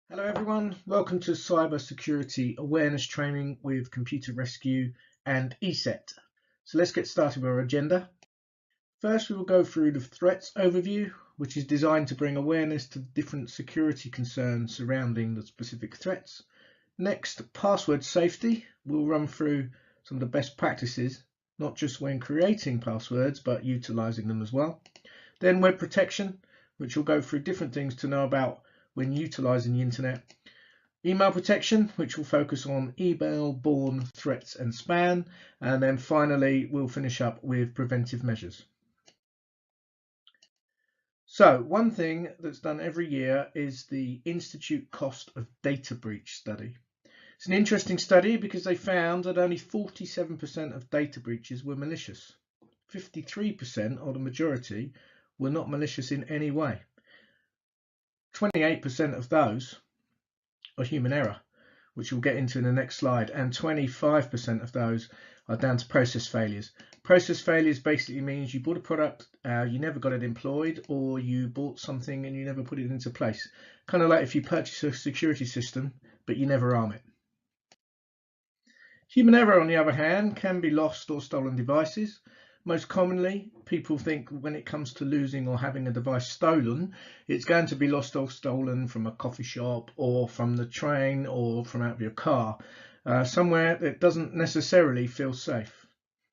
Hello everyone, welcome to Cyber Security Awareness Training with Computer Rescue and ESET. So let's get started with our agenda. First we will go through the threats overview, which is designed to bring awareness to different security concerns surrounding the specific threats. Next, password safety. We'll run through some of the best practices, not just when creating passwords, but utilizing them as well. Then web protection, which will go through different things to know about when utilizing the internet. Email protection, which will focus on email-borne threats and spam. And then finally, we'll finish up with preventive measures. So one thing that's done every year is the Institute Cost of Data Breach study. It's an interesting study because they found that only 47% of data breaches were malicious. 53%, or the majority, were not malicious in any way. 28% of those are human error, which we'll get into in the next slide, and 25% of those are down to process failures. Process failures basically means you bought a product, you never got it employed, or you bought something and you never put it into place. Kind of like if you purchase a security system, but you never arm it. Human error, on the other hand, can be lost or stolen devices. Most commonly, people think when it comes to losing or having a device stolen, it's going to be lost or stolen from a coffee shop or from the train or from out of your car, somewhere that doesn't necessarily feel safe.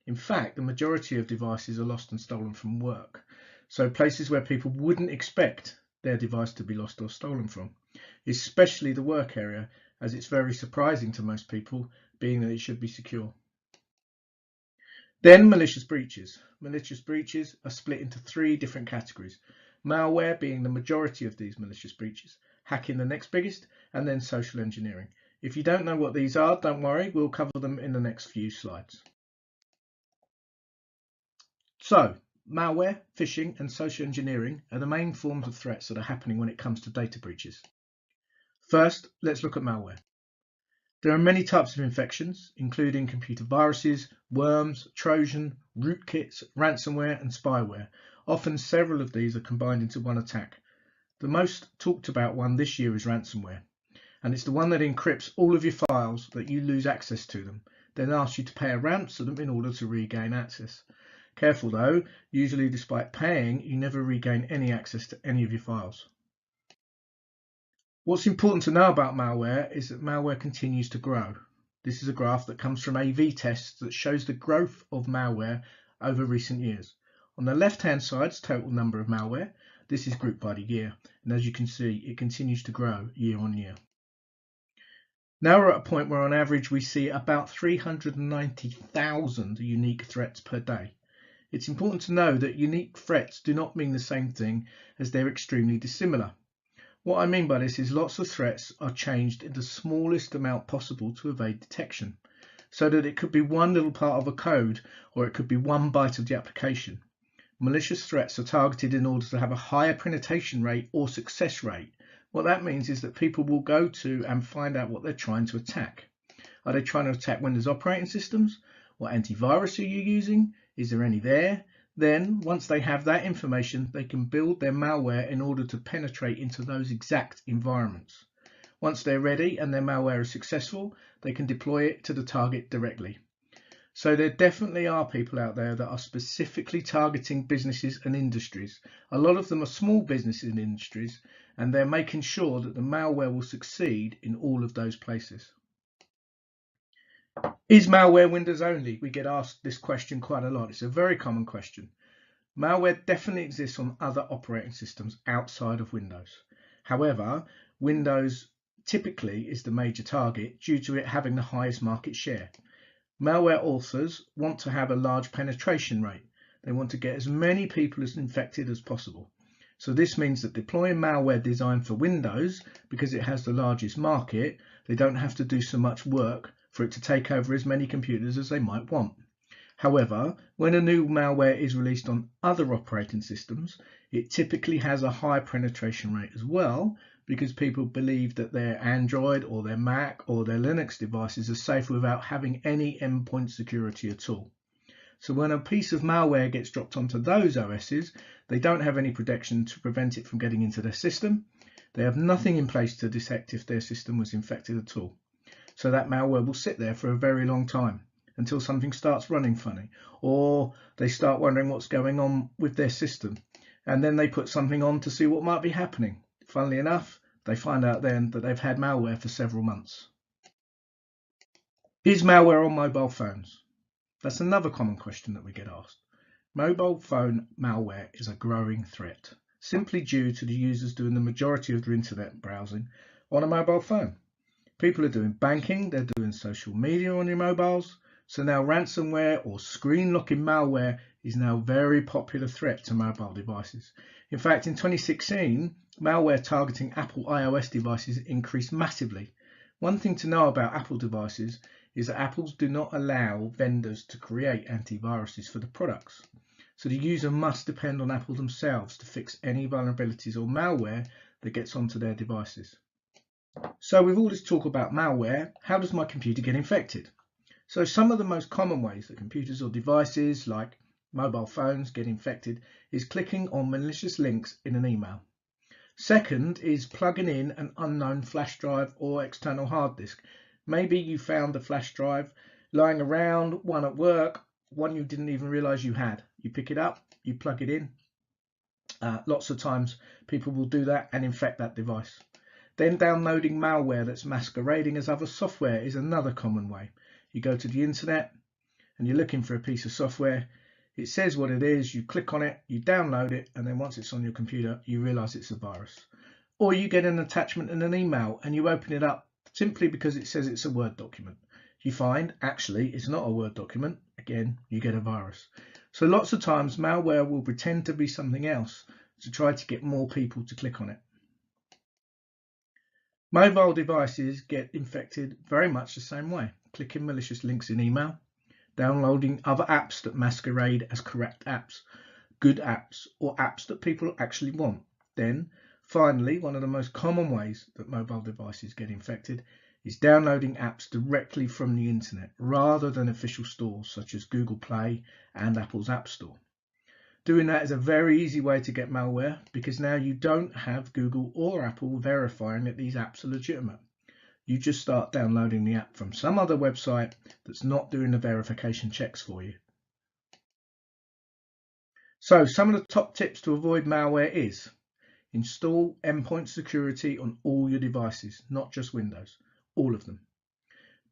In fact, the majority of devices are lost and stolen from work, so places where people wouldn't expect their device to be lost or stolen from, especially the work area, as it's very surprising to most people, being that it should be secure. Then malicious breaches. Malicious breaches are split into three different categories. Malware being the majority of these malicious breaches, hacking the next biggest, and then social engineering. If you don't know what these are, don't worry, we'll cover them in the next few slides. So, malware, phishing, and social engineering are the main forms of threats that are happening when it comes to data breaches. First, let's look at malware. There are many types of infections, including computer viruses, worms, Trojan, rootkits, ransomware, and spyware. Often several of these are combined into one attack. The most talked about one this year is ransomware, and it's the one that encrypts all of your files that you lose access to them, then asks you to pay a ransom in order to regain access. Careful though, usually despite paying, you never regain any access to any of your files. What's important to know about malware is that malware continues to grow. This is a graph that comes from AV tests that shows the growth of malware over recent years. On the left-hand side is total number of malware. This is grouped by the year, and as you can see, it continues to grow year on year. Now we're at a point where on average we see about 390,000 unique threats per day. It's important to know that unique threats do not mean the same thing, as they're extremely dissimilar. What I mean by this is lots of threats are changed in the smallest amount possible to evade detection, so that it could be one little part of a code or it could be one byte of the application. Malicious threats are targeted in order to have a higher penetration rate or success rate. What that means is that people will go to and find out what they're trying to attack. Are they trying to attack Windows operating systems? What antivirus are you using? Is there any there? Then, once they have that information, they can build their malware in order to penetrate into those exact environments. Once they're ready and their malware is successful, they can deploy it to the target directly. So there definitely are people out there that are specifically targeting businesses and industries. A lot of them are small businesses and industries, and they're making sure that the malware will succeed in all of those places. Is malware Windows only? We get asked this question quite a lot. It's a very common question. Malware definitely exists on other operating systems outside of Windows. However, Windows typically is the major target due to it having the highest market share. Malware authors want to have a large penetration rate. They want to get as many people as infected as possible. So this means that deploying malware designed for Windows, because it has the largest market, they don't have to do so much work for it to take over as many computers as they might want. However, when a new malware is released on other operating systems, it typically has a high penetration rate as well, because people believe that their Android or their Mac or their Linux devices are safe without having any endpoint security at all. So when a piece of malware gets dropped onto those OSs, they don't have any protection to prevent it from getting into their system. They have nothing in place to detect if their system was infected at all. So that malware will sit there for a very long time until something starts running funny, or they start wondering what's going on with their system, and then they put something on to see what might be happening. Funnily enough, they find out then that they've had malware for several months. Is malware on mobile phones? That's another common question that we get asked. Mobile phone malware is a growing threat, simply due to the users doing the majority of their internet browsing on a mobile phone. People are doing banking, they're doing social media on your mobiles, so now ransomware or screen locking malware is now a very popular threat to mobile devices. In fact, in 2016, malware targeting Apple iOS devices increased massively. One thing to know about Apple devices is that Apple do not allow vendors to create antiviruses for the products. So the user must depend on Apple themselves to fix any vulnerabilities or malware that gets onto their devices. So with all this talk about malware, how does my computer get infected? So some of the most common ways that computers or devices like mobile phones get infected is clicking on malicious links in an email. Second is plugging in an unknown flash drive or external hard disk. Maybe you found a flash drive lying around, one at work, one you didn't even realize you had. You pick it up, you plug it in. Lots of times people will do that and infect that device. Then downloading malware that's masquerading as other software is another common way. You go to the internet and you're looking for a piece of software. It says what it is, you click on it, you download it, and then once it's on your computer, you realize it's a virus. Or you get an attachment in an email and you open it up simply because it says it's a Word document. You find actually it's not a Word document. Again, you get a virus. So lots of times malware will pretend to be something else to try to get more people to click on it. Mobile devices get infected very much the same way, clicking malicious links in email, downloading other apps that masquerade as correct apps, good apps, or apps that people actually want. Then, finally, one of the most common ways that mobile devices get infected is downloading apps directly from the internet rather than official stores such as Google Play and Apple's App Store. Doing that is a very easy way to get malware because now you don't have Google or Apple verifying that these apps are legitimate. You just start downloading the app from some other website that's not doing the verification checks for you. So some of the top tips to avoid malware is install endpoint security on all your devices, not just Windows, all of them.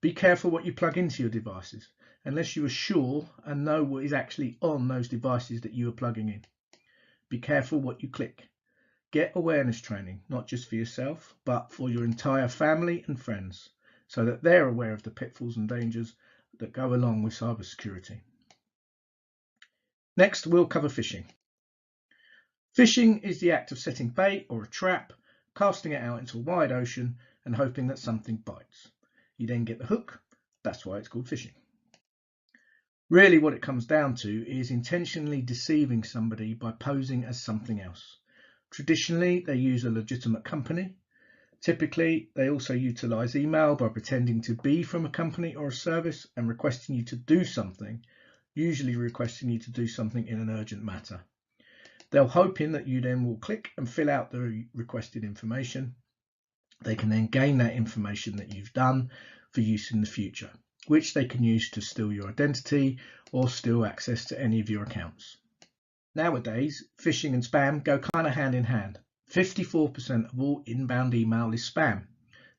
Be careful what you plug into your devices, unless you are sure and know what is actually on those devices that you are plugging in. Be careful what you click. Get awareness training, not just for yourself, but for your entire family and friends, so that they're aware of the pitfalls and dangers that go along with cybersecurity. Next, we'll cover phishing. Phishing is the act of setting bait or a trap, casting it out into a wide ocean and hoping that something bites. You then get the hook. That's why it's called phishing. Really what it comes down to is intentionally deceiving somebody by posing as something else. Traditionally, they use a legitimate company. Typically, they also utilize email by pretending to be from a company or a service and requesting you to do something, usually requesting you to do something in an urgent matter. They'll hope in that you then will click and fill out the requested information. They can then gain that information that you've done for use in the future, which they can use to steal your identity or steal access to any of your accounts. Nowadays, phishing and spam go kind of hand in hand. 54% of all inbound email is spam.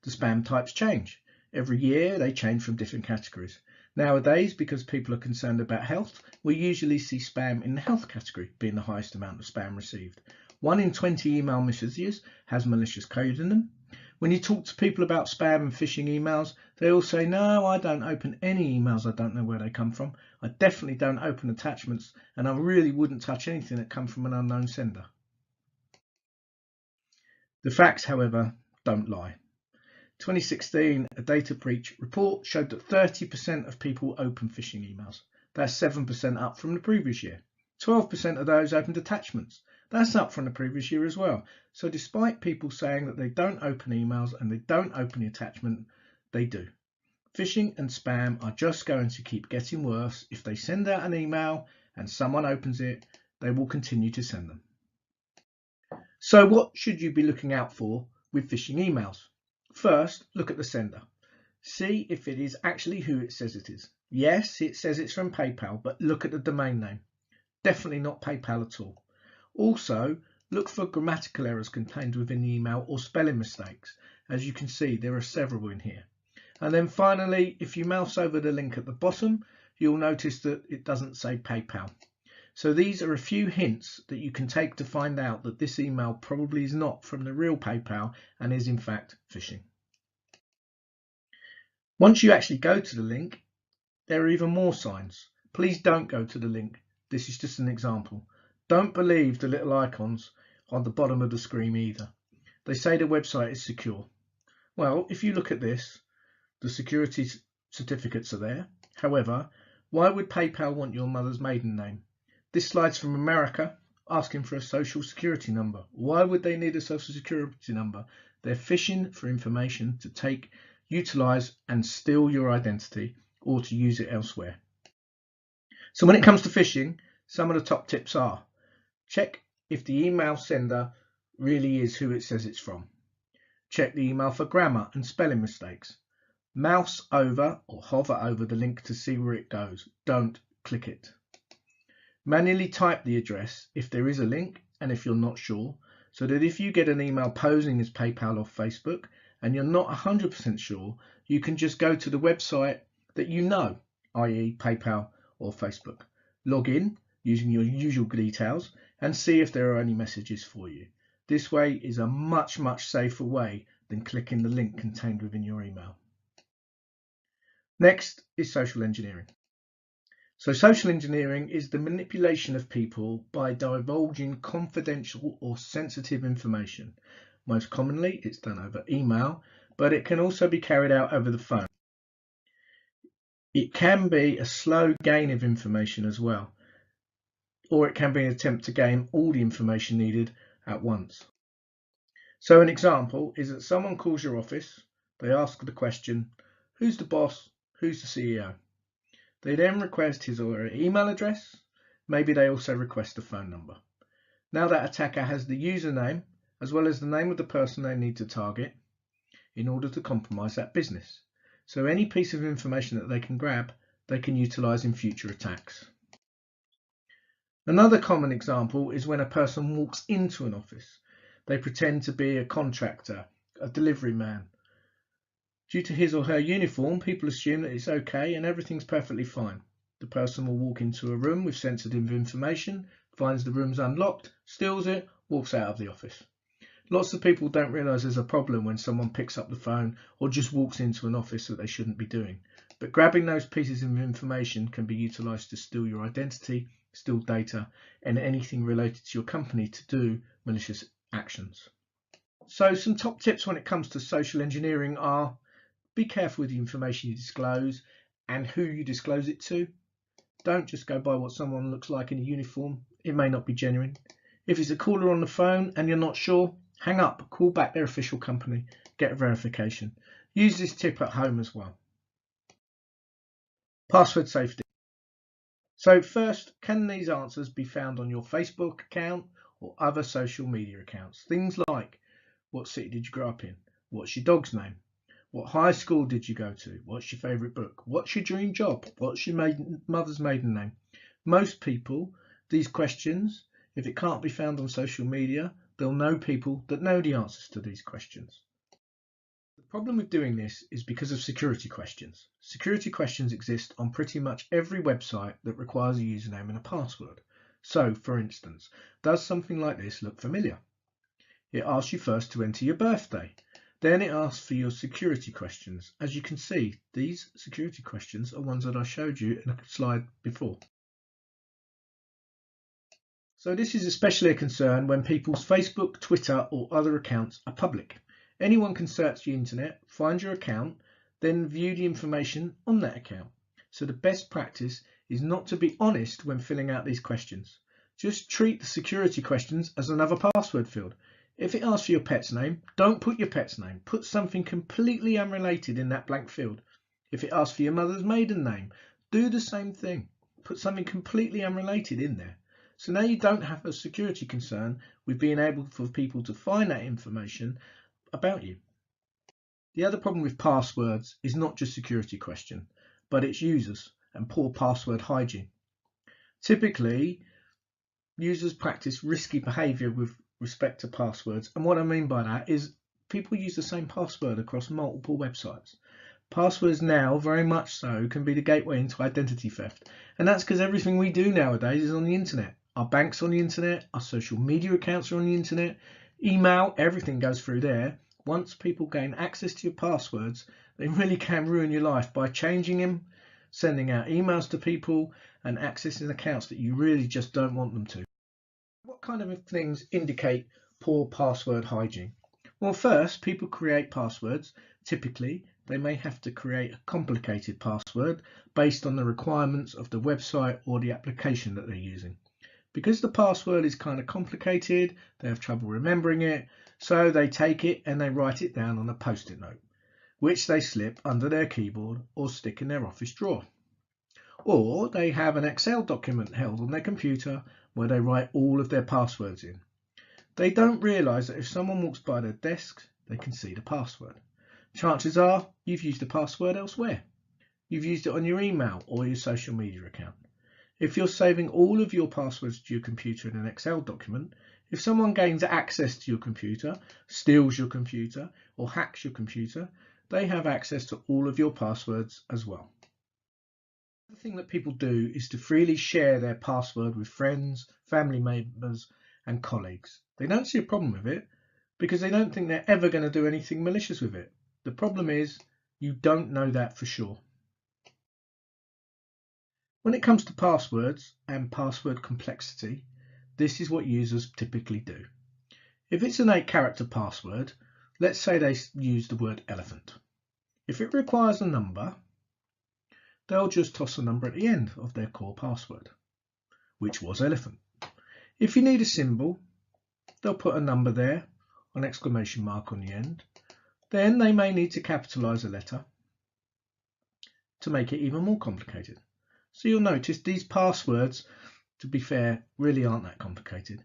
The spam types change. Every year they change from different categories. Nowadays, because people are concerned about health, we usually see spam in the health category being the highest amount of spam received. 1 in 20 email messages has malicious code in them. When you talk to people about spam and phishing emails, they all say, no, I don't open any emails. I don't know where they come from. I definitely don't open attachments, and I really wouldn't touch anything that comes from an unknown sender. The facts, however, don't lie. 2016, a data breach report showed that 30% of people open phishing emails. That's 7% up from the previous year. 12% of those opened attachments. That's up from the previous year as well. So despite people saying that they don't open emails and they don't open the attachment, they do. Phishing and spam are just going to keep getting worse. If they send out an email and someone opens it, they will continue to send them. So what should you be looking out for with phishing emails. First, look at the sender. See if it is actually who it says it is. Yes, it says it's from PayPal, but look at the domain name. Definitely not PayPal at all. Also, look for grammatical errors contained within the email or spelling mistakes. As you can see, there are several in here. And then finally, if you mouse over the link at the bottom, you'll notice that it doesn't say PayPal. So these are a few hints that you can take to find out that this email probably is not from the real PayPal and is in fact phishing. Once you actually go to the link, there are even more signs. Please don't go to the link. This is just an example. Don't believe the little icons on the bottom of the screen either. They say the website is secure. Well, if you look at this, the security certificates are there. However, why would PayPal want your mother's maiden name? This slide's from America asking for a social security number. Why would they need a social security number? They're phishing for information to take, utilize and steal your identity or to use it elsewhere. So when it comes to phishing, some of the top tips are: check if the email sender really is who it says it's from. Check the email for grammar and spelling mistakes. Mouse over or hover over the link to see where it goes. Don't click it. Manually type the address if there is a link and if you're not sure, so that if you get an email posing as PayPal or Facebook and you're not 100% sure, you can just go to the website that you know, i.e. PayPal or Facebook. Log in using your usual details and see if there are any messages for you. This way is a much safer way than clicking the link contained within your email. Next is social engineering. So social engineering is the manipulation of people by divulging confidential or sensitive information. Most commonly it's done over email, but it can also be carried out over the phone. It can be a slow gain of information as well, or it can be an attempt to gain all the information needed at once. So an example is that someone calls your office, they ask the question, who's the boss, who's the CEO? They then request his or her email address, maybe they also request a phone number. Now that attacker has the username as well as the name of the person they need to target in order to compromise that business. So any piece of information that they can grab, they can utilize in future attacks. Another common example is when a person walks into an office. They pretend to be a contractor, a delivery man. Due to his or her uniform, people assume that it's okay and everything's perfectly fine. The person will walk into a room with sensitive information, finds the room's unlocked, steals it, walks out of the office. Lots of people don't realise there's a problem when someone picks up the phone or just walks into an office that they shouldn't be doing. But grabbing those pieces of information can be utilised to steal your identity, steal data, and anything related to your company to do malicious actions. So some top tips when it comes to social engineering are: be careful with the information you disclose and who you disclose it to. Don't just go by what someone looks like in a uniform. It may not be genuine. If it's a caller on the phone and you're not sure, hang up, call back their official company, get a verification. Use this tip at home as well. Password safety. So first, can these answers be found on your Facebook account or other social media accounts? Things like, what city did you grow up in? What's your dog's name? What high school did you go to? What's your favourite book? What's your dream job? What's your mother's maiden name? Most people, these questions, if it can't be found on social media, they'll know people that know the answers to these questions. The problem with doing this is because of security questions. Security questions exist on pretty much every website that requires a username and a password. So, for instance, does something like this look familiar? It asks you first to enter your birthday. Then it asks for your security questions. As you can see, these security questions are ones that I showed you in a slide before. So this is especially a concern when people's Facebook, Twitter or other accounts are public. Anyone can search the internet, find your account, then view the information on that account. So the best practice is not to be honest when filling out these questions. Just treat the security questions as another password field. If it asks for your pet's name, don't put your pet's name. Put something completely unrelated in that blank field. If it asks for your mother's maiden name, do the same thing. Put something completely unrelated in there. So now you don't have a security concern with being able for people to find that information about you. The other problem with passwords is not just security question, but its users and poor password hygiene. Typically, users practice risky behavior with respect to passwords, and what I mean by that is people use the same password across multiple websites. Passwords now, very much so, can be the gateway into identity theft, and that's because everything we do nowadays is on the internet. Our bank's on the internet, our social media accounts are on the internet, email, everything goes through there. Once people gain access to your passwords, they really can ruin your life by changing them, sending out emails to people, and accessing accounts that you really just don't want them to. What kind of things indicate poor password hygiene? Well, first, people create passwords. Typically, they may have to create a complicated password based on the requirements of the website or the application that they're using. Because the password is kind of complicated, they have trouble remembering it, so they take it and they write it down on a post-it note, which they slip under their keyboard or stick in their office drawer. Or they have an Excel document held on their computer where they write all of their passwords in. They don't realise that if someone walks by their desk, they can see the password. Chances are you've used the password elsewhere. You've used it on your email or your social media account. If you're saving all of your passwords to your computer in an Excel document, if someone gains access to your computer, steals your computer, or hacks your computer, they have access to all of your passwords as well. The thing that people do is to freely share their password with friends, family members, and colleagues. They don't see a problem with it because they don't think they're ever going to do anything malicious with it. The problem is you don't know that for sure. When it comes to passwords and password complexity, this is what users typically do. If it's an 8-character password, let's say they use the word elephant. If it requires a number, they'll just toss a number at the end of their core password, which was elephant. If you need a symbol, they'll put a number there, an exclamation mark on the end. Then they may need to capitalize a letter to make it even more complicated. So you'll notice these passwords, to be fair, really aren't that complicated.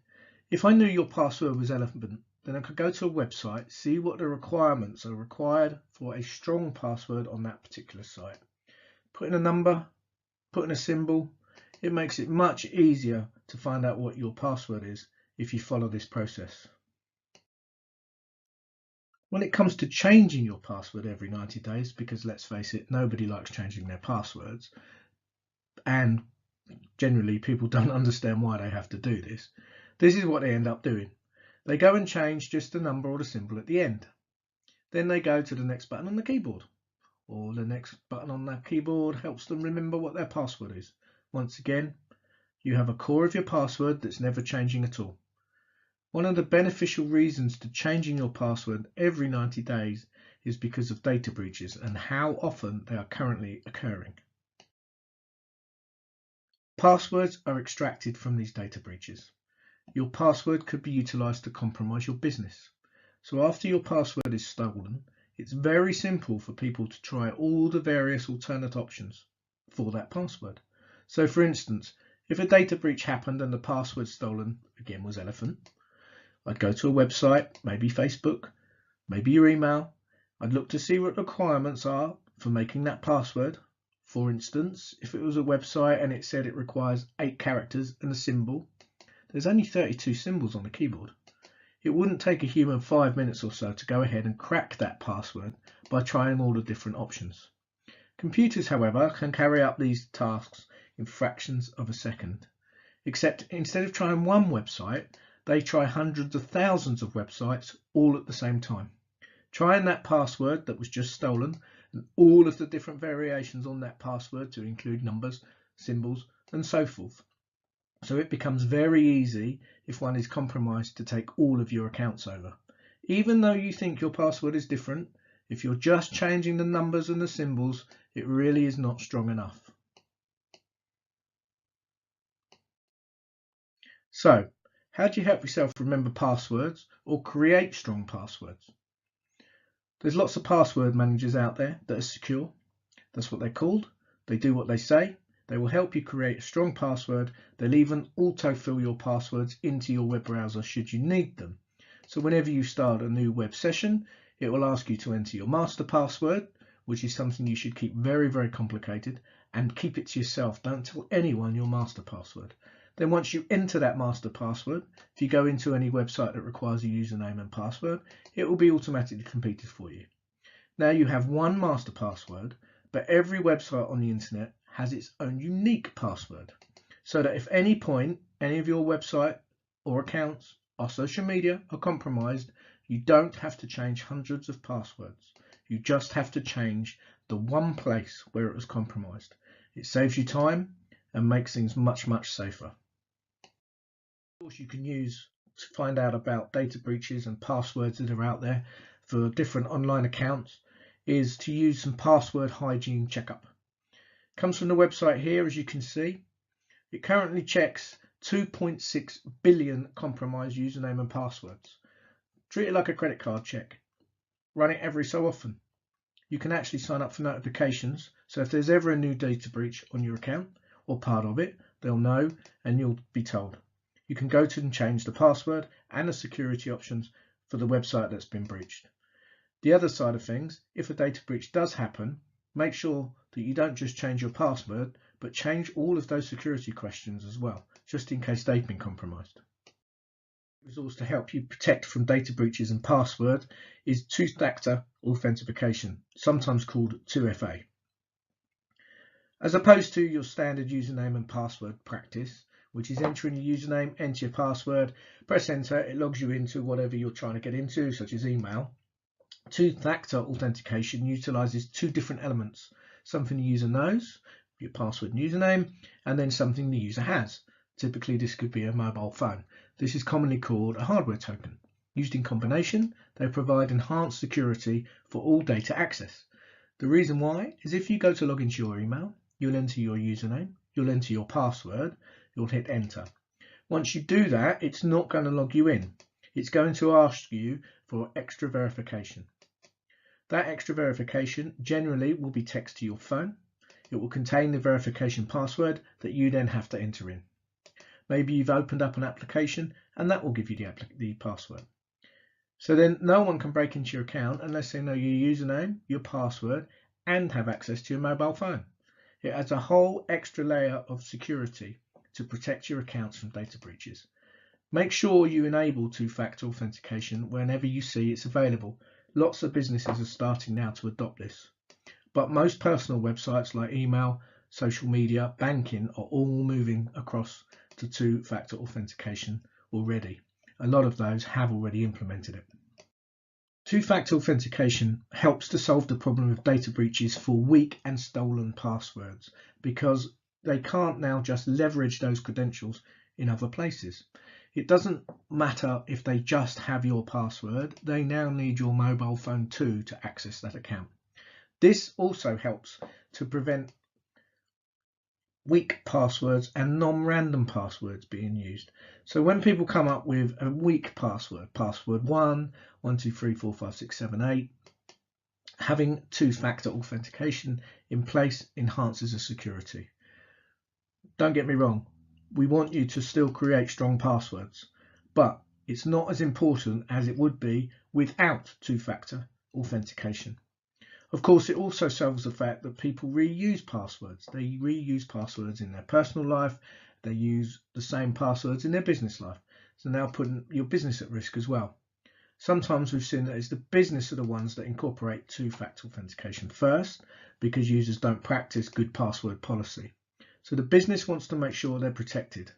If I knew your password was elephant, then I could go to a website, see what the requirements are required for a strong password on that particular site. Put in a number, put in a symbol, it makes it much easier to find out what your password is if you follow this process. When it comes to changing your password every 90 days, because let's face it, nobody likes changing their passwords, and generally people don't understand why they have to do this, this is what they end up doing. They go and change just the number or the symbol at the end. Then they go to the next button on the keyboard, or the next button on that keyboard helps them remember what their password is. Once again, you have a core of your password that's never changing at all. One of the beneficial reasons to changing your password every 90 days is because of data breaches and how often they are currently occurring. Passwords are extracted from these data breaches. Your password could be utilized to compromise your business. So after your password is stolen, it's very simple for people to try all the various alternate options for that password. So for instance, if a data breach happened and the password stolen again was elephant, I'd go to a website, maybe Facebook, maybe your email. I'd look to see what the requirements are for making that password. For instance, if it was a website and it said it requires 8 characters and a symbol, there's only 32 symbols on the keyboard. It wouldn't take a human 5 minutes or so to go ahead and crack that password by trying all the different options. Computers, however, can carry out these tasks in fractions of a second, except instead of trying one website, they try hundreds of thousands of websites all at the same time, trying that password that was just stolen and all of the different variations on that password to include numbers, symbols, and so forth. So it becomes very easy if one is compromised to take all of your accounts over. Even though you think your password is different, if you're just changing the numbers and the symbols, it really is not strong enough. So, how do you help yourself remember passwords or create strong passwords? There's lots of password managers out there that are secure. That's what they're called. They do what they say. They will help you create a strong password. They'll even autofill your passwords into your web browser should you need them. So whenever you start a new web session, it will ask you to enter your master password, which is something you should keep very, very complicated, and keep it to yourself. Don't tell anyone your master password. Then once you enter that master password, if you go into any website that requires a username and password, it will be automatically completed for you. Now you have one master password, but every website on the internet has its own unique password. So that if at any point any of your website or accounts or social media are compromised, you don't have to change hundreds of passwords. You just have to change the one place where it was compromised. It saves you time and makes things much, much safer. Of course, you can use to find out about data breaches and passwords that are out there for different online accounts is to use some password hygiene checkup. It comes from the website here, as you can see. It currently checks 2.6 billion compromised username and passwords. Treat it like a credit card check. Run it every so often. You can actually sign up for notifications, so if there's ever a new data breach on your account or part of it, they'll know and you'll be told. You can go to and change the password and the security options for the website that's been breached. The other side of things, if a data breach does happen, make sure that you don't just change your password, but change all of those security questions as well, just in case they've been compromised. A resource to help you protect from data breaches and password is two-factor authentication, sometimes called 2FA. As opposed to your standard username and password practice, which is entering your username, enter your password, press enter, it logs you into whatever you're trying to get into, such as email. Two-factor authentication utilizes two different elements, something the user knows, your password and username, and then something the user has. Typically this could be a mobile phone. This is commonly called a hardware token. Used in combination, they provide enhanced security for all data access. The reason why is if you go to log into your email, you'll enter your username, you'll enter your password, you'll hit enter. Once you do that, it's not going to log you in. It's going to ask you for extra verification. That extra verification generally will be text to your phone. It will contain the verification password that you then have to enter in. Maybe you've opened up an application and that will give you the password. So then no one can break into your account unless they know your username, your password, and have access to your mobile phone. It adds a whole extra layer of security to protect your accounts from data breaches. Make sure you enable two-factor authentication whenever you see it's available. Lots of businesses are starting now to adopt this. But most personal websites like email, social media, banking are all moving across to two-factor authentication already. A lot of those have already implemented it. Two-factor authentication helps to solve the problem of data breaches for weak and stolen passwords because they can't now just leverage those credentials in other places. It doesn't matter if they just have your password, they now need your mobile phone too to access that account. This also helps to prevent weak passwords and non-random passwords being used. So when people come up with a weak password, password 1, 1, 2, 3, 4, 5, 6, 7, 8, having two-factor authentication in place enhances the security. Don't get me wrong, we want you to still create strong passwords, but it's not as important as it would be without two-factor authentication. Of course, it also solves the fact that people reuse passwords. They reuse passwords in their personal life. They use the same passwords in their business life. So now putting your business at risk as well. Sometimes we've seen that it's the business are the ones that incorporate two-factor authentication first because users don't practice good password policy. So the business wants to make sure they're protected.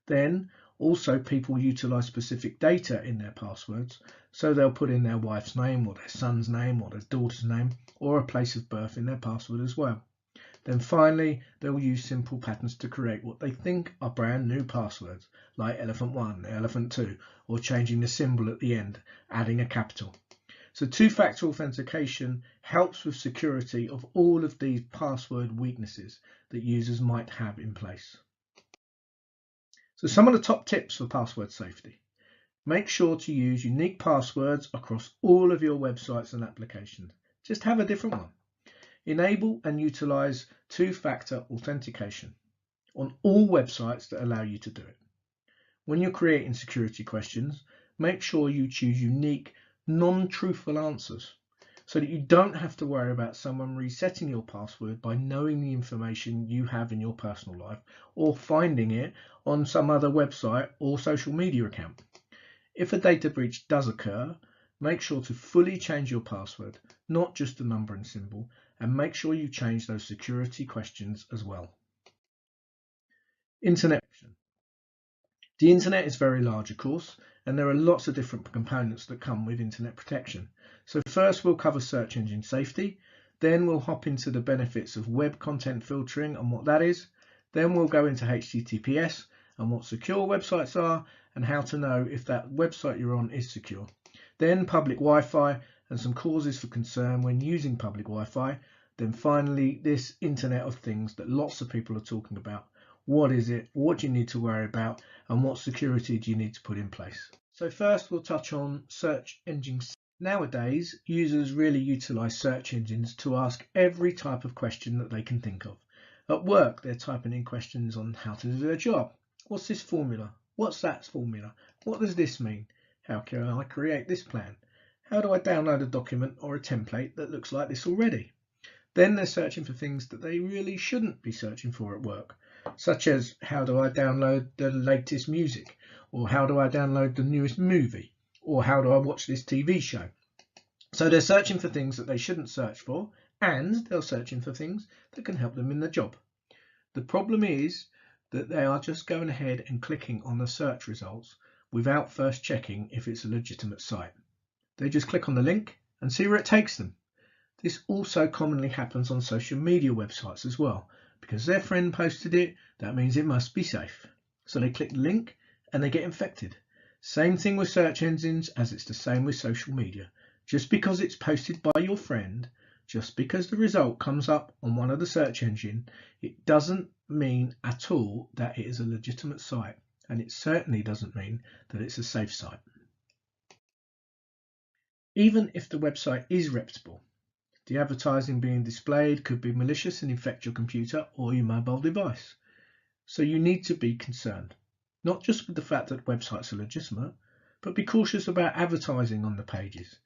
Then also people utilize specific data in their passwords, so they'll put in their wife's name or their son's name or their daughter's name or a place of birth in their password as well. Then finally they'll use simple patterns to create what they think are brand new passwords, like elephant 1, elephant 2, or changing the symbol at the end, adding a capital. So two-factor authentication helps with security of all of these password weaknesses that users might have in place. So some of the top tips for password safety. Make sure to use unique passwords across all of your websites and applications. Just have a different one. Enable and utilize two-factor authentication on all websites that allow you to do it. When you're creating security questions, make sure you choose unique, non-truthful answers so that you don't have to worry about someone resetting your password by knowing the information you have in your personal life or finding it on some other website or social media account. If a data breach does occur, make sure to fully change your password, not just the number and symbol, and make sure you change those security questions as well. Internet. The internet is very large, of course, and there are lots of different components that come with internet protection. So first we'll cover search engine safety, then we'll hop into the benefits of web content filtering and what that is. Then we'll go into HTTPS and what secure websites are and how to know if that website you're on is secure. Then public Wi-Fi and some causes for concern when using public Wi-Fi. Then finally this Internet of Things that lots of people are talking about. What is it? What do you need to worry about? And what security do you need to put in place? So first we'll touch on search engines. Nowadays, users really utilize search engines to ask every type of question that they can think of. At work, they're typing in questions on how to do their job. What's this formula? What's that formula? What does this mean? How can I create this plan? How do I download a document or a template that looks like this already? Then they're searching for things that they really shouldn't be searching for at work, such as how do I download the latest music, or how do I download the newest movie, or how do I watch this TV show. So they're searching for things that they shouldn't search for, and they're searching for things that can help them in the job. The problem is that they are just going ahead and clicking on the search results without first checking if it's a legitimate site. They just click on the link and see where it takes them. This also commonly happens on social media websites as well. Because their friend posted it, that means it must be safe. So they click the link and they get infected. Same thing with search engines, as it's the same with social media. Just because it's posted by your friend, just because the result comes up on one of the search engine, it doesn't mean at all that it is a legitimate site. And it certainly doesn't mean that it's a safe site. Even if the website is reputable, the advertising being displayed could be malicious and infect your computer or your mobile device. So you need to be concerned, not just with the fact that websites are legitimate, but be cautious about advertising on the pages.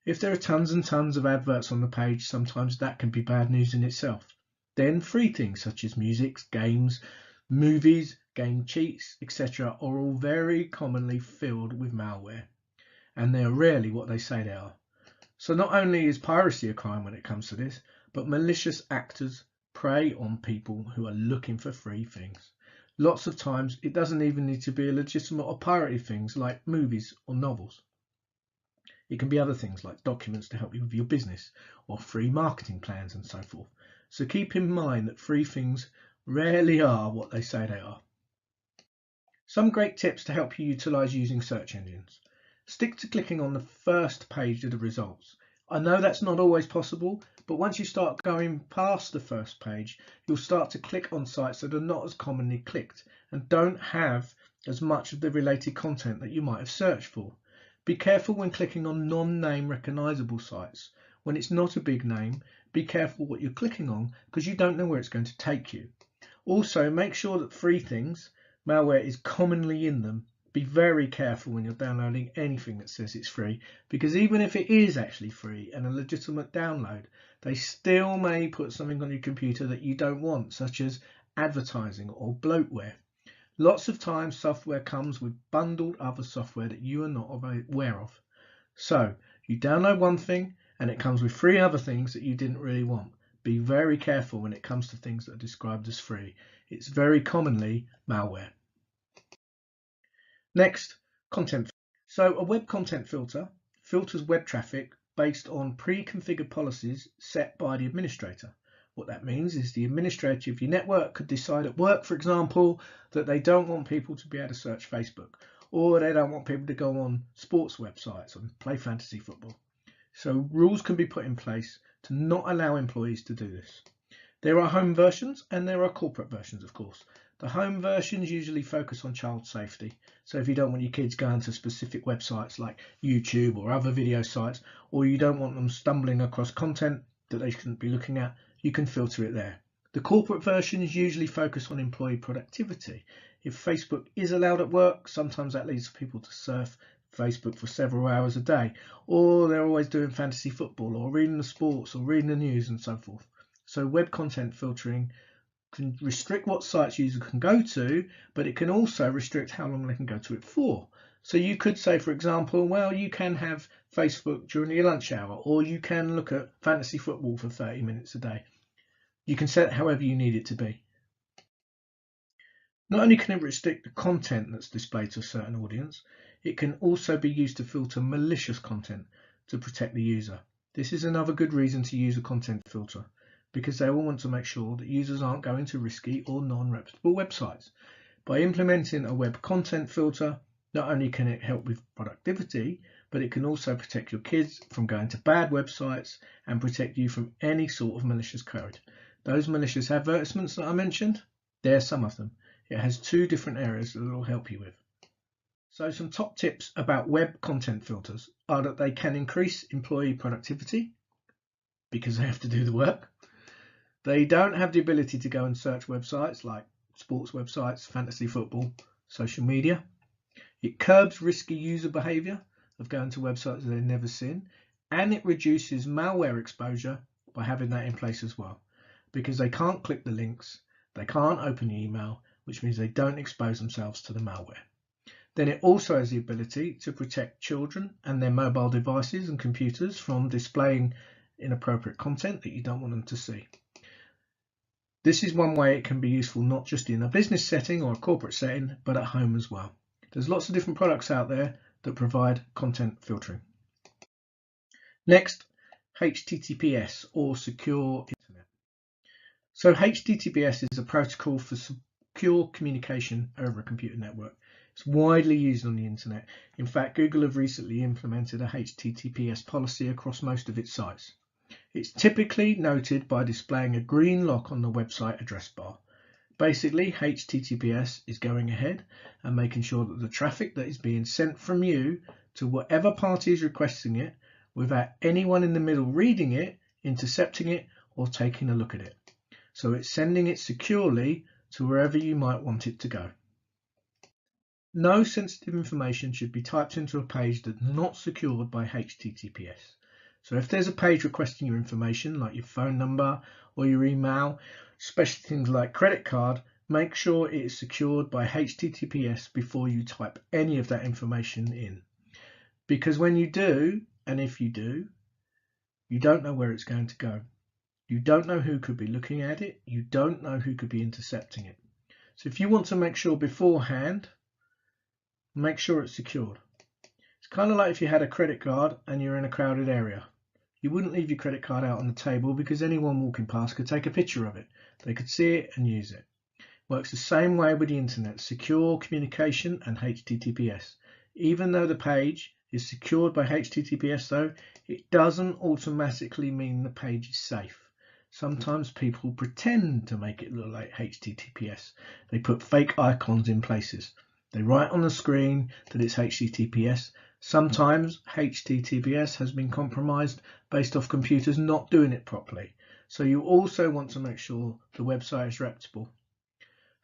If there are tons and tons of adverts on the page, sometimes that can be bad news in itself. Then free things such as music, games, movies, game cheats, etc. are all very commonly filled with malware, and they are rarely what they say they are. So not only is piracy a crime when it comes to this, but malicious actors prey on people who are looking for free things. Lots of times it doesn't even need to be a legitimate or piratey things like movies or novels. It can be other things like documents to help you with your business or free marketing plans and so forth. So keep in mind that free things rarely are what they say they are. Some great tips to help you utilize using search engines. Stick to clicking on the first page of the results. I know that's not always possible, but once you start going past the first page, you'll start to click on sites that are not as commonly clicked and don't have as much of the related content that you might have searched for. Be careful when clicking on non-name recognizable sites. When it's not a big name, be careful what you're clicking on because you don't know where it's going to take you. Also, make sure that free things, malware is commonly in them. Be very careful when you're downloading anything that says it's free, because even if it is actually free and a legitimate download, they still may put something on your computer that you don't want, such as advertising or bloatware. Lots of times software comes with bundled other software that you are not aware of. So you download one thing and it comes with 3 other things that you didn't really want. Be very careful when it comes to things that are described as free. It's very commonly malware. Next, content. So a web content filter filters web traffic based on pre-configured policies set by the administrator. What that means is the administrator of your network could decide at work, for example, that they don't want people to be able to search Facebook, or they don't want people to go on sports websites and play fantasy football. So rules can be put in place to not allow employees to do this. There are home versions and there are corporate versions, of course. The home versions usually focus on child safety. So if you don't want your kids going to specific websites like YouTube or other video sites, or you don't want them stumbling across content that they shouldn't be looking at, you can filter it there. The corporate versions usually focus on employee productivity. If Facebook is allowed at work, sometimes that leads people to surf Facebook for several hours a day, or they're always doing fantasy football or reading the sports or reading the news and so forth. So web content filtering can restrict what sites users can go to, but it can also restrict how long they can go to it for. So you could say, for example, well, you can have Facebook during your lunch hour, or you can look at fantasy football for 30 minutes a day. You can set it however you need it to be. Not only can it restrict the content that's displayed to a certain audience, it can also be used to filter malicious content to protect the user. This is another good reason to use a content filter, because they will want to make sure that users aren't going to risky or non-reputable websites. By implementing a web content filter, not only can it help with productivity, but it can also protect your kids from going to bad websites and protect you from any sort of malicious code. Those malicious advertisements that I mentioned, they're some of them. It has two different areas that it will help you with. So some top tips about web content filters are that they can increase employee productivity because they have to do the work. They don't have the ability to go and search websites like sports websites, fantasy football, social media. It curbs risky user behavior of going to websites that they've never seen, and it reduces malware exposure by having that in place as well, because they can't click the links, they can't open the email, which means they don't expose themselves to the malware. Then it also has the ability to protect children and their mobile devices and computers from displaying inappropriate content that you don't want them to see. This is one way it can be useful not just in a business setting or a corporate setting, but at home as well. There's lots of different products out there that provide content filtering. Next, HTTPS or secure internet. So HTTPS is a protocol for secure communication over a computer network. It's widely used on the internet. In fact, Google have recently implemented a HTTPS policy across most of its sites. It's typically noted by displaying a green lock on the website address bar. Basically, HTTPS is going ahead and making sure that the traffic that is being sent from you to whatever party is requesting it, without anyone in the middle reading it, intercepting it, or taking a look at it. So it's sending it securely to wherever you might want it to go. No sensitive information should be typed into a page that's not secured by HTTPS. So if there's a page requesting your information, like your phone number or your email, especially things like credit card, make sure it is secured by HTTPS before you type any of that information in. Because when you do, and if you do, you don't know where it's going to go. You don't know who could be looking at it. You don't know who could be intercepting it. So if you want to make sure beforehand, make sure it's secured. It's kind of like if you had a credit card and you're in a crowded area. You wouldn't leave your credit card out on the table because anyone walking past could take a picture of it. They could see it and use it. Works the same way with the internet, secure communication and HTTPS. Even though the page is secured by HTTPS though, it doesn't automatically mean the page is safe. Sometimes people pretend to make it look like HTTPS. They put fake icons in places. They write on the screen that it's HTTPS. Sometimes HTTPS has been compromised based off computers not doing it properly. So you also want to make sure the website is reputable.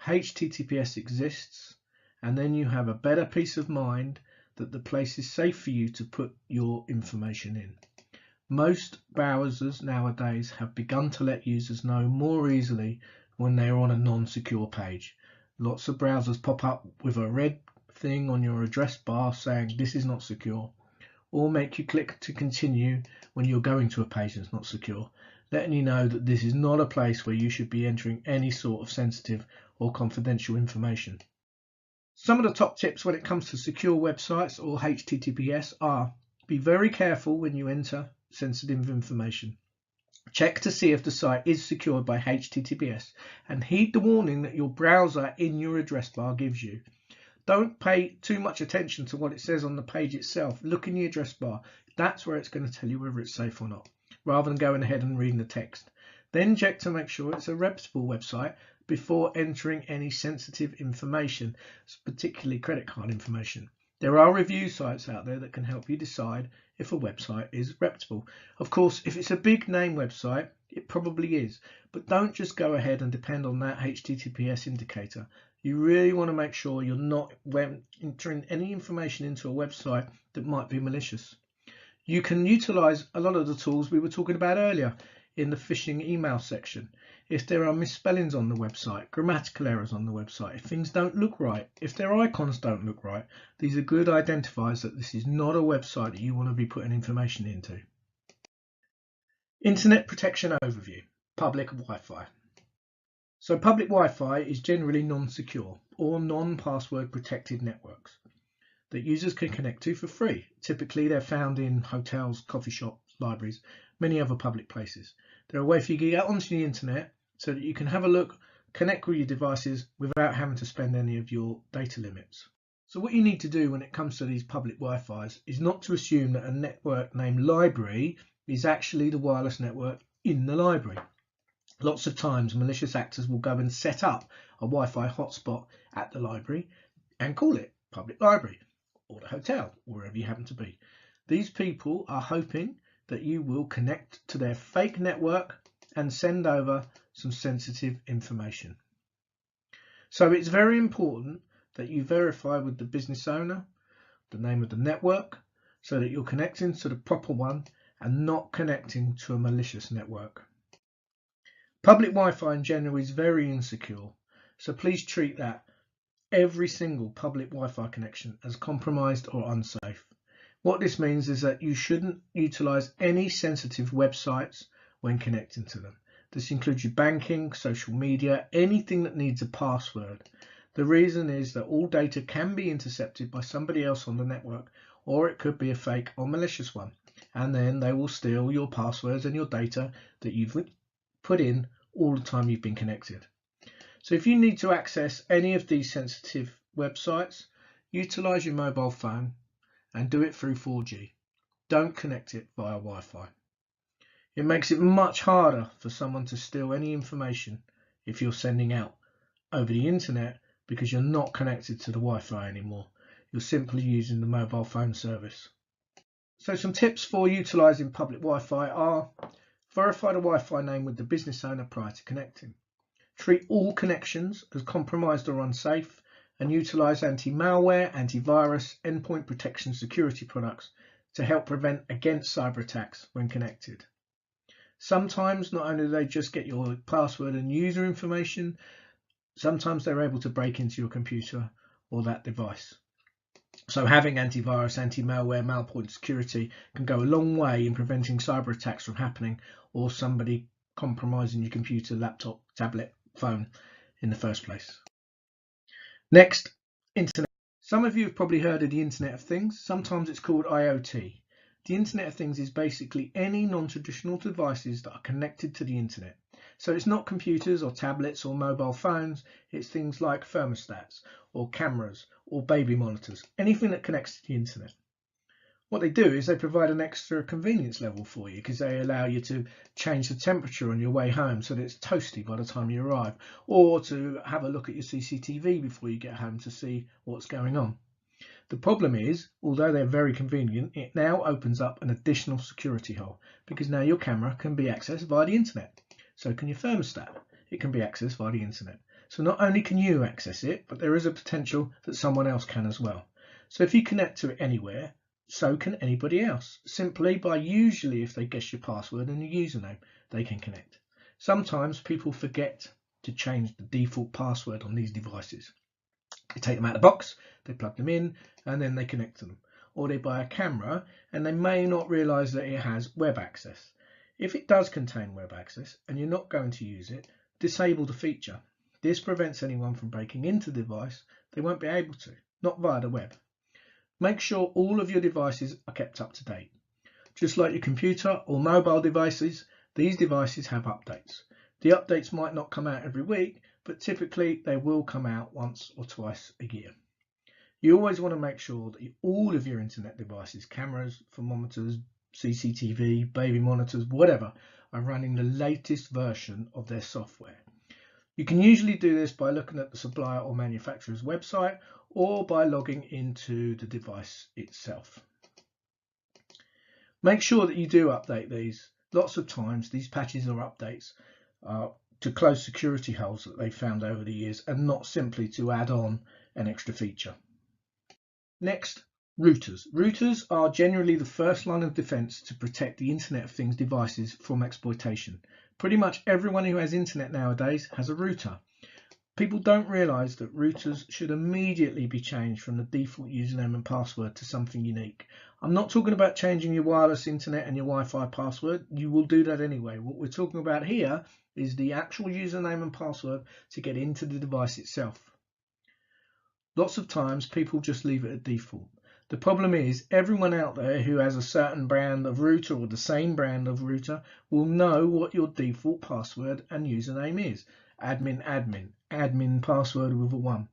HTTPS exists, and then you have a better peace of mind that the place is safe for you to put your information in. Most browsers nowadays have begun to let users know more easily when they are on a non-secure page. Lots of browsers pop up with a red thing on your address bar saying this is not secure, or make you click to continue when you're going to a page that's not secure, letting you know that this is not a place where you should be entering any sort of sensitive or confidential information. Some of the top tips when it comes to secure websites or HTTPS are: be very careful when you enter sensitive information. Check to see if the site is secured by HTTPS and heed the warning that your browser in your address bar gives you. Don't pay too much attention to what it says on the page itself. Look in the address bar. That's where it's going to tell you whether it's safe or not, rather than going ahead and reading the text. Then check to make sure it's a reputable website before entering any sensitive information, particularly credit card information. There are review sites out there that can help you decide if a website is reputable. Of course, if it's a big name website, it probably is, but don't just go ahead and depend on that HTTPS indicator. You really want to make sure you're not entering any information into a website that might be malicious. You can utilize a lot of the tools we were talking about earlier in the phishing email section. If there are misspellings on the website, grammatical errors on the website, if things don't look right, if their icons don't look right, these are good identifiers that this is not a website that you want to be putting information into. Internet protection overview, public Wi-Fi. So public Wi-Fi is generally non-secure or non-password protected networks that users can connect to for free. Typically, they're found in hotels, coffee shops, libraries, many other public places. They're a way for you to get onto the internet so that you can have a look, connect with your devices without having to spend any of your data limits. So what you need to do when it comes to these public Wi-Fis is not to assume that a network named library is actually the wireless network in the library. Lots of times malicious actors will go and set up a Wi-Fi hotspot at the library and call it public library or the hotel or wherever you happen to be. These people are hoping that you will connect to their fake network and send over some sensitive information. So it's very important that you verify with the business owner the name of the network so that you're connecting to the proper one and not connecting to a malicious network. Public Wi-Fi in general is very insecure, so please treat that every single public Wi-Fi connection as compromised or unsafe. What this means is that you shouldn't utilize any sensitive websites when connecting to them. This includes your banking, social media, anything that needs a password. The reason is that all data can be intercepted by somebody else on the network, or it could be a fake or malicious one, and then they will steal your passwords and your data that you've put in all the time you've been connected. So if you need to access any of these sensitive websites, utilize your mobile phone and do it through 4G. Don't connect it via Wi-Fi. It makes it much harder for someone to steal any information if you're sending out over the internet because you're not connected to the Wi-Fi anymore. You're simply using the mobile phone service. So some tips for utilizing public Wi-Fi are: verify the Wi-Fi name with the business owner prior to connecting. Treat all connections as compromised or unsafe and utilize anti-malware, antivirus, endpoint protection security products to help prevent against cyber attacks when connected. Sometimes not only do they just get your password and user information, sometimes they're able to break into your computer or that device. So having antivirus, anti-malware, malpoint security can go a long way in preventing cyber attacks from happening or somebody compromising your computer, laptop, tablet, phone in the first place. Next, internet. Some of you have probably heard of the Internet of Things. Sometimes it's called IoT. The Internet of Things is basically any non-traditional devices that are connected to the internet. So it's not computers or tablets or mobile phones, it's things like thermostats or cameras or baby monitors, anything that connects to the internet. What they do is they provide an extra convenience level for you because they allow you to change the temperature on your way home so that it's toasty by the time you arrive, or to have a look at your CCTV before you get home to see what's going on. The problem is, although they're very convenient, it now opens up an additional security hole because now your camera can be accessed via the internet. So can your thermostat. It can be accessed via the internet. So not only can you access it, but there is a potential that someone else can as well. So if you connect to it anywhere, so can anybody else. Simply by usually if they guess your password and your username, they can connect. Sometimes people forget to change the default password on these devices. They take them out of the box, they plug them in, and then they connect to them. Or they buy a camera and they may not realize that it has web access. If it does contain web access and you're not going to use it, disable the feature. This prevents anyone from breaking into the device. They won't be able to, not via the web. Make sure all of your devices are kept up to date. Just like your computer or mobile devices, these devices have updates. The updates might not come out every week, but typically they will come out once or twice a year. You always want to make sure that all of your internet devices, cameras, thermometers, CCTV, baby monitors, whatever, are running the latest version of their software. You can usually do this by looking at the supplier or manufacturer's website or by logging into the device itself. Make sure that you do update these. Lots of times these patches or updates are to close security holes that they found over the years, and not simply to add on an extra feature. Next, routers. Routers are generally the first line of defense to protect the Internet of Things devices from exploitation. Pretty much everyone who has internet nowadays has a router. People don't realize that routers should immediately be changed from the default username and password to something unique. I'm not talking about changing your wireless internet and your Wi-Fi password. You will do that anyway. What we're talking about here is the actual username and password to get into the device itself. Lots of times people just leave it at default. The problem is everyone out there who has a certain brand of router or the same brand of router will know what your default password and username is. Admin password with a 1.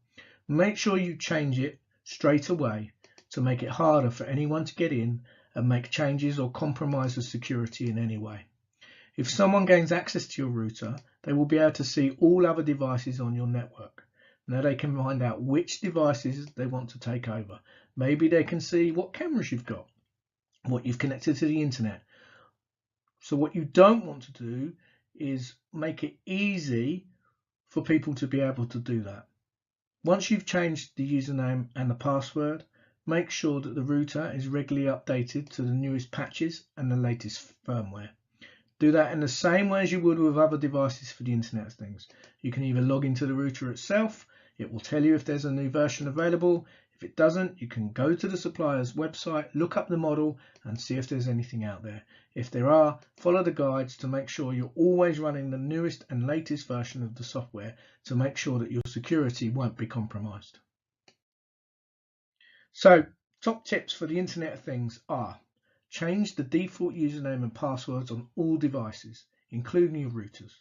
Make sure you change it straight away to make it harder for anyone to get in and make changes or compromise the security in any way. If someone gains access to your router, they will be able to see all other devices on your network. Now they can find out which devices they want to take over. Maybe they can see what cameras you've got, what you've connected to the internet. So what you don't want to do is make it easy for people to be able to do that. Once you've changed the username and the password, make sure that the router is regularly updated to the newest patches and the latest firmware. Do that in the same way as you would with other devices for the Internet of Things. You can either log into the router itself, it will tell you if there's a new version available. If it doesn't, you can go to the supplier's website, look up the model and see if there's anything out there. If there are, follow the guides to make sure you're always running the newest and latest version of the software to make sure that your security won't be compromised. So, top tips for the Internet of Things are: change the default username and passwords on all devices, including your routers.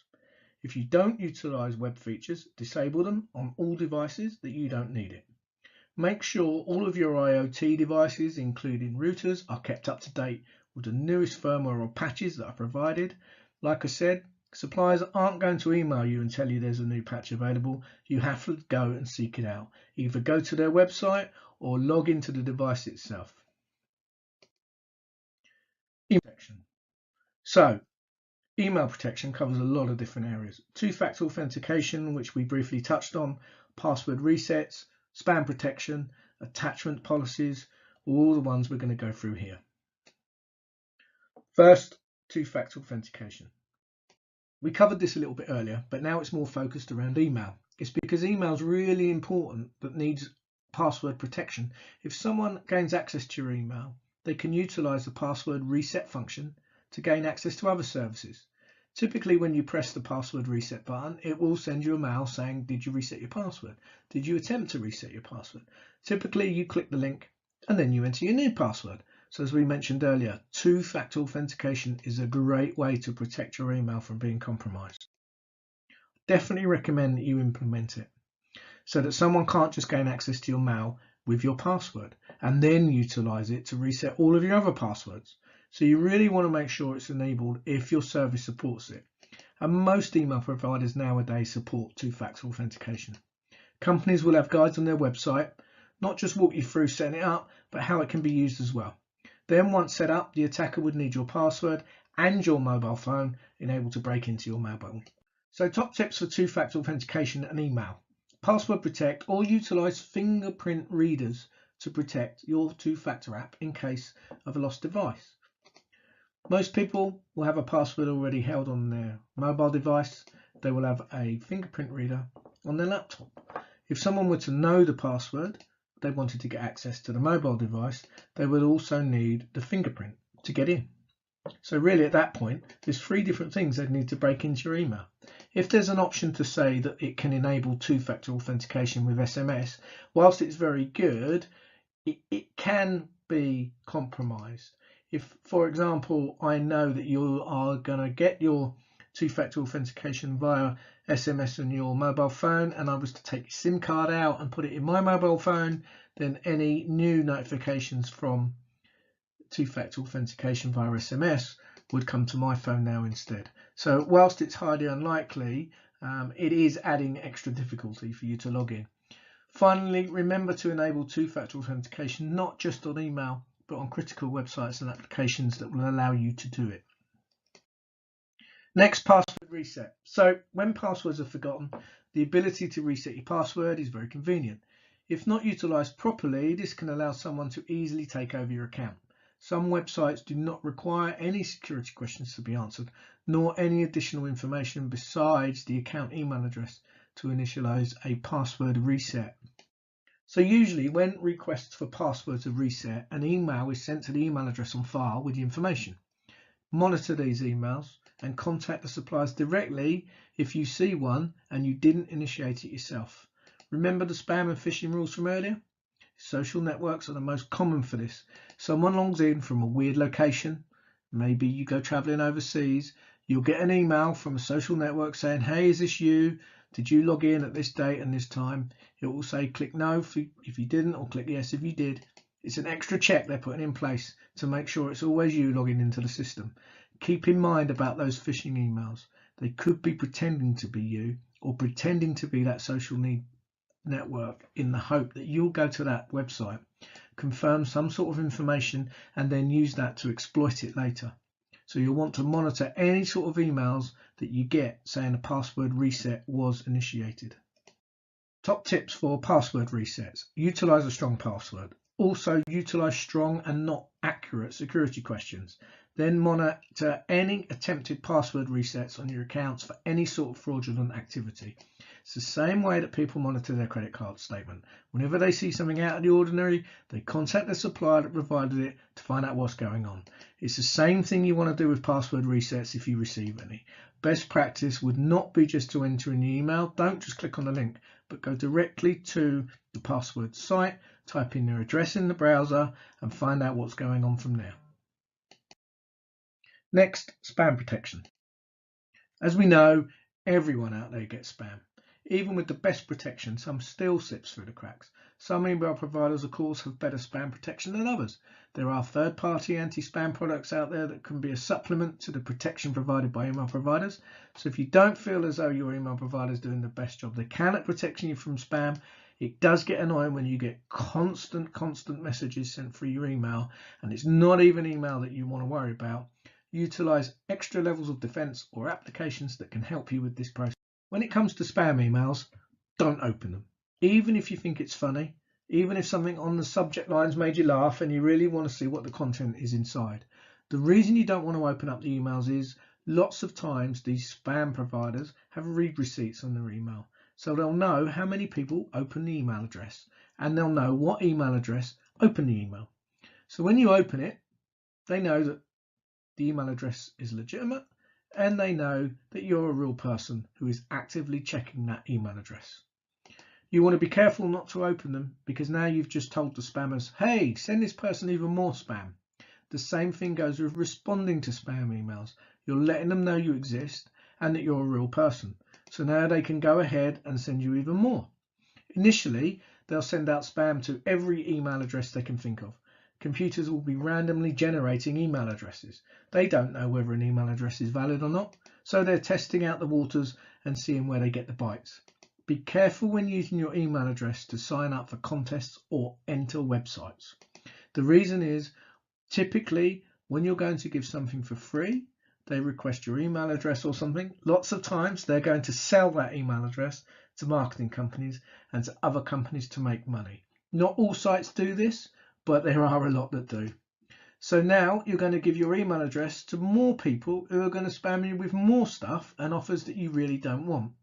If you don't utilize web features, disable them on all devices that you don't need it. Make sure all of your IoT devices, including routers, are kept up to date with the newest firmware or patches that are provided. Like I said, suppliers aren't going to email you and tell you there's a new patch available. You have to go and seek it out. Either go to their website or log into the device itself. Email protection. So, email protection covers a lot of different areas. Two-factor authentication, which we briefly touched on, password resets, spam protection, attachment policies, all the ones we're going to go through here. First, two-factor authentication. We covered this a little bit earlier, but now it's more focused around email. It's because email is really important that needs password protection. If someone gains access to your email, they can utilize the password reset function to gain access to other services. Typically, when you press the password reset button, it will send you a mail saying, did you reset your password? Did you attempt to reset your password? Typically, you click the link and then you enter your new password. So as we mentioned earlier, two-factor authentication is a great way to protect your email from being compromised. Definitely recommend that you implement it so that someone can't just gain access to your mail with your password and then utilize it to reset all of your other passwords. So you really want to make sure it's enabled if your service supports it. And most email providers nowadays support two-factor authentication. Companies will have guides on their website, not just walk you through setting it up, but how it can be used as well. Then once set up, the attacker would need your password and your mobile phone enabled to break into your mailbox. So top tips for two-factor authentication and email. Password protect or utilize fingerprint readers to protect your two-factor app in case of a lost device. Most people will have a password already held on their mobile device. They will have a fingerprint reader on their laptop. If someone were to know the password, they wanted to get access to the mobile device, they would also need the fingerprint to get in. So really at that point, there's 3 different things they'd need to break into your email. If there's an option to say that it can enable two-factor authentication with SMS, whilst it's very good, it can be compromised. If, for example, I know that you are going to get your two-factor authentication via SMS on your mobile phone, and I was to take your SIM card out and put it in my mobile phone, then any new notifications from two-factor authentication via SMS would come to my phone now instead. So whilst it's highly unlikely, it is adding extra difficulty for you to log in. Finally, remember to enable two-factor authentication not just on email, but on critical websites and applications that will allow you to do it. Next, password Reset. So when passwords are forgotten, the ability to reset your password is very convenient. If not utilised properly, this can allow someone to easily take over your account. Some websites do not require any security questions to be answered, nor any additional information besides the account email address to initialise a password reset. So usually when requests for passwords are reset, an email is sent to the email address on file with the information. Monitor these emails and contact the suppliers directly if you see one and you didn't initiate it yourself. Remember the spam and phishing rules from earlier? Social networks are the most common for this. Someone logs in from a weird location. Maybe you go traveling overseas. You'll get an email from a social network saying, hey, is this you? Did you log in at this date and this time? It will say click no if you didn't, or click yes if you did. It's an extra check they're putting in place to make sure it's always you logging into the system. Keep in mind about those phishing emails. They could be pretending to be you or pretending to be that social network in the hope that you'll go to that website, confirm some sort of information, and then use that to exploit it later. So you'll want to monitor any sort of emails that you get saying a password reset was initiated. Top tips for password resets. Utilize a strong password. Also utilize strong and not accurate security questions. Then monitor any attempted password resets on your accounts for any sort of fraudulent activity. It's the same way that people monitor their credit card statement. Whenever they see something out of the ordinary, they contact the supplier that provided it to find out what's going on. It's the same thing you want to do with password resets if you receive any. Best practice would not be just to enter in the email. Don't just click on the link, but go directly to the password site, type in their address in the browser, and find out what's going on from there. Next, spam protection. As we know, everyone out there gets spam. Even with the best protection, some still slips through the cracks. Some email providers, of course, have better spam protection than others. There are third-party anti-spam products out there that can be a supplement to the protection provided by email providers. So if you don't feel as though your email provider is doing the best job they can at protecting you from spam, it does get annoying when you get constant messages sent through your email, and it's not even email that you want to worry about. Utilize extra levels of defense or applications that can help you with this process. When it comes to spam emails, don't open them. Even if you think it's funny, even if something on the subject line's made you laugh and you really want to see what the content is inside. The reason you don't want to open up the emails is lots of times these spam providers have read receipts on their email. So they'll know how many people open the email address, and they'll know what email address opened the email. So when you open it, they know that the email address is legitimate, and they know that you're a real person who is actively checking that email address. You want to be careful not to open them, because now you've just told the spammers, hey, send this person even more spam. The same thing goes with responding to spam emails. You're letting them know you exist and that you're a real person. So now they can go ahead and send you even more. Initially, they'll send out spam to every email address they can think of. Computers will be randomly generating email addresses. They don't know whether an email address is valid or not, so they're testing out the waters and seeing where they get the bites. Be careful when using your email address to sign up for contests or enter websites. The reason is, typically, when you're going to give something for free, they request your email address or something. Lots of times they're going to sell that email address to marketing companies and to other companies to make money. Not all sites do this, but there are a lot that do. So now you're going to give your email address to more people who are going to spam you with more stuff and offers that you really don't want.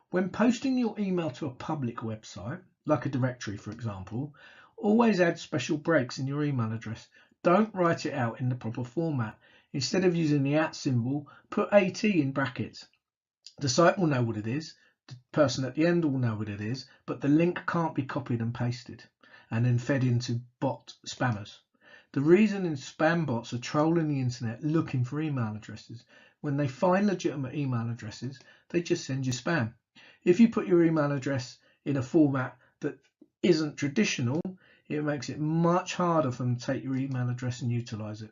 When posting your email to a public website, like a directory for example, always add special breaks in your email address. Don't write it out in the proper format. Instead of using the @ symbol, put AT in brackets. The site will know what it is, the person at the end will know what it is, but the link can't be copied and pasted and then fed into bot spammers. The reason is spam bots are trolling the internet looking for email addresses. When they find legitimate email addresses, they just send you spam. If you put your email address in a format that isn't traditional, it makes it much harder for them to take your email address and utilize it.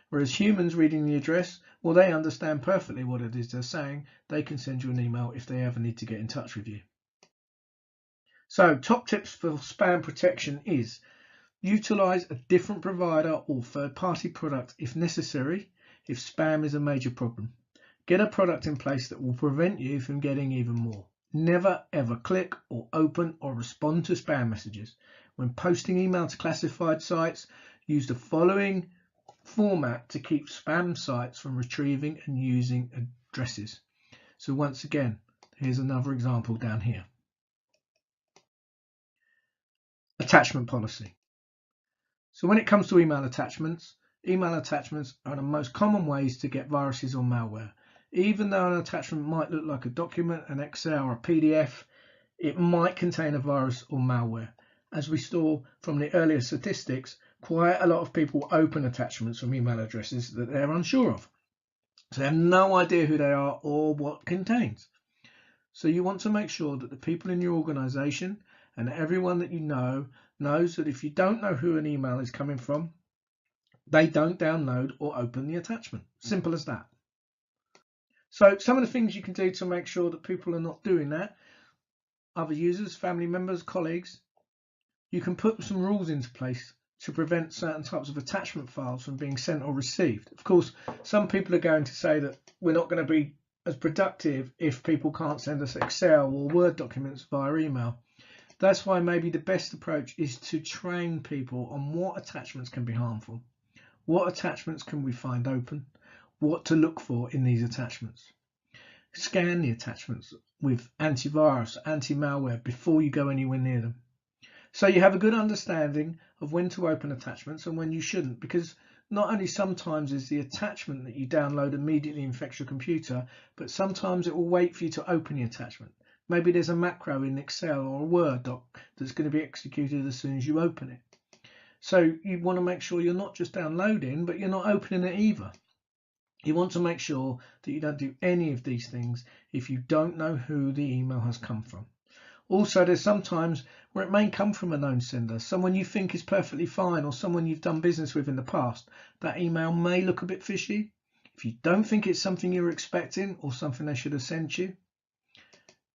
Whereas humans reading the address, well, they understand perfectly what it is they're saying. They can send you an email if they ever need to get in touch with you. So top tips for spam protection is utilize a different provider or third-party product if necessary, if spam is a major problem. Get a product in place that will prevent you from getting even more. Never ever click or open or respond to spam messages. When posting email to classified sites, use the following format to keep spam sites from retrieving and using addresses. So once again, here's another example down here. Attachment policy. So when it comes to email attachments are the most common ways to get viruses or malware. Even though an attachment might look like a document, an Excel or a PDF, it might contain a virus or malware. As we saw from the earlier statistics, quite a lot of people open attachments from email addresses that they're unsure of. So they have no idea who they are or what contains. So you want to make sure that the people in your organization and everyone that you know knows that if you don't know who an email is coming from, they don't download or open the attachment. Simple as that. So some of the things you can do to make sure that people are not doing that, other users, family members, colleagues, you can put some rules into place to prevent certain types of attachment files from being sent or received. Of course, some people are going to say that we're not going to be as productive if people can't send us Excel or Word documents via email. That's why maybe the best approach is to train people on what attachments can be harmful, what attachments can we find open, what to look for in these attachments. Scan the attachments with antivirus, anti-malware before you go anywhere near them. So you have a good understanding of when to open attachments and when you shouldn't, because not only sometimes is the attachment that you download immediately infects your computer, but sometimes it will wait for you to open the attachment. Maybe there's a macro in Excel or a Word doc that's going to be executed as soon as you open it. So you want to make sure you're not just downloading, but you're not opening it either. You want to make sure that you don't do any of these things if you don't know who the email has come from. Also, there's sometimes where it may come from a known sender, someone you think is perfectly fine or someone you've done business with in the past. That email may look a bit fishy. If you don't think it's something you're expecting or something they should have sent you,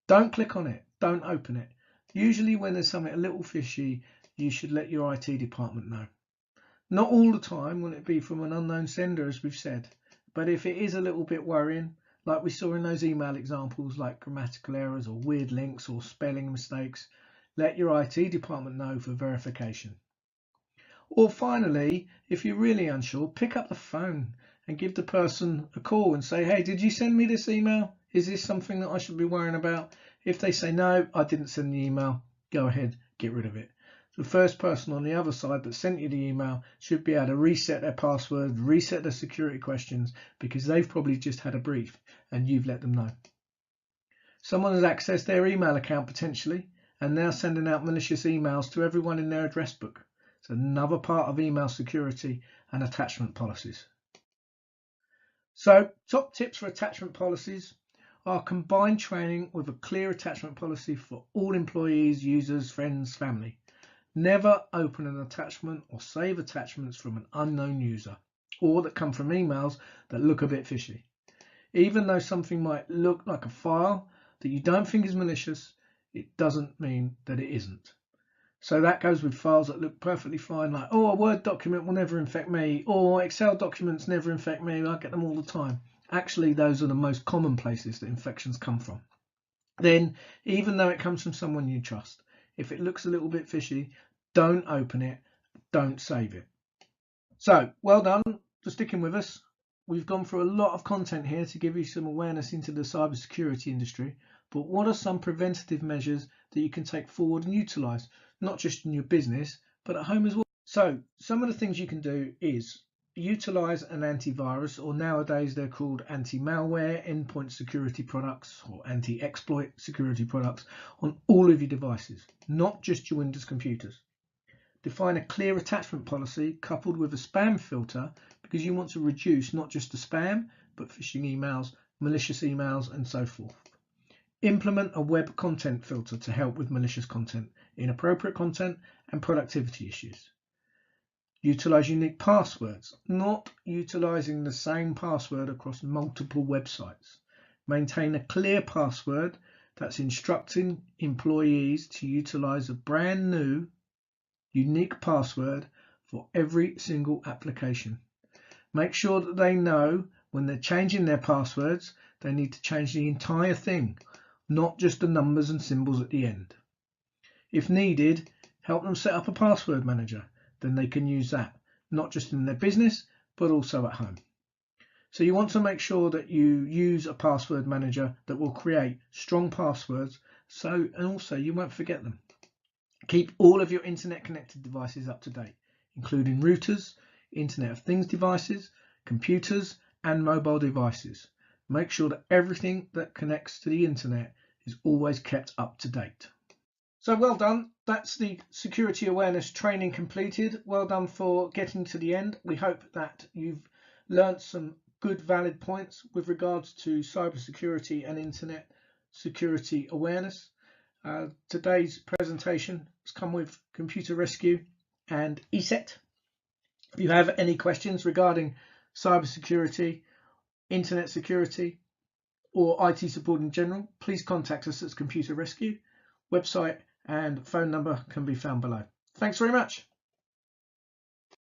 don't click on it, don't open it. Usually when there's something a little fishy, you should let your IT department know. Not all the time will it be from an unknown sender, as we've said, but if it is a little bit worrying, like we saw in those email examples, like grammatical errors or weird links or spelling mistakes, let your IT department know for verification. Or finally, if you're really unsure, pick up the phone and give the person a call and say, hey, did you send me this email? Is this something that I should be worrying about? If they say, no, I didn't send the email, go ahead, get rid of it. The first person on the other side that sent you the email should be able to reset their password, reset their security questions, because they've probably just had a brief and you've let them know. Someone has accessed their email account potentially and now sending out malicious emails to everyone in their address book. It's another part of email security and attachment policies. So top tips for attachment policies are combined training with a clear attachment policy for all employees, users, friends, family. Never open an attachment or save attachments from an unknown user or that come from emails that look a bit fishy. Even though something might look like a file that you don't think is malicious, it doesn't mean that it isn't. So that goes with files that look perfectly fine, like, oh, a Word document will never infect me, or Excel documents never infect me, I get them all the time. Actually, those are the most common places that infections come from. Then, even though it comes from someone you trust, if it looks a little bit fishy, don't open it, don't save it. So, well done for sticking with us. We've gone through a lot of content here to give you some awareness into the cybersecurity industry, but what are some preventative measures that you can take forward and utilise, not just in your business, but at home as well? So, some of the things you can do is utilise an antivirus, or nowadays they're called anti-malware endpoint security products or anti-exploit security products on all of your devices, not just your Windows computers. Define a clear attachment policy coupled with a spam filter, because you want to reduce not just the spam, but phishing emails, malicious emails, and so forth. Implement a web content filter to help with malicious content, inappropriate content, and productivity issues. Utilize unique passwords, not utilizing the same password across multiple websites. Maintain a clear password that's instructing employees to utilize a brand new unique password for every single application. Make sure that they know When they're changing their passwords, they need to change the entire thing, not just the numbers and symbols at the end. If needed, help them set up a password manager. Then they can use that, not just in their business, but also at home. So you want to make sure that you use a password manager that will create strong passwords, and also you won't forget them. Keep all of your internet connected devices up to date, including routers, Internet of Things devices, computers, and mobile devices. Make sure that everything that connects to the internet is always kept up to date. So well done. That's the security awareness training completed. Well done for getting to the end. We hope that you've learned some good valid points with regards to cybersecurity and internet security awareness. Today's presentation has come with Computer Rescue and ESET. If you have any questions regarding cybersecurity, internet security, or IT support in general, please contact us at Computer Rescue. Website and phone number can be found below. Thanks very much.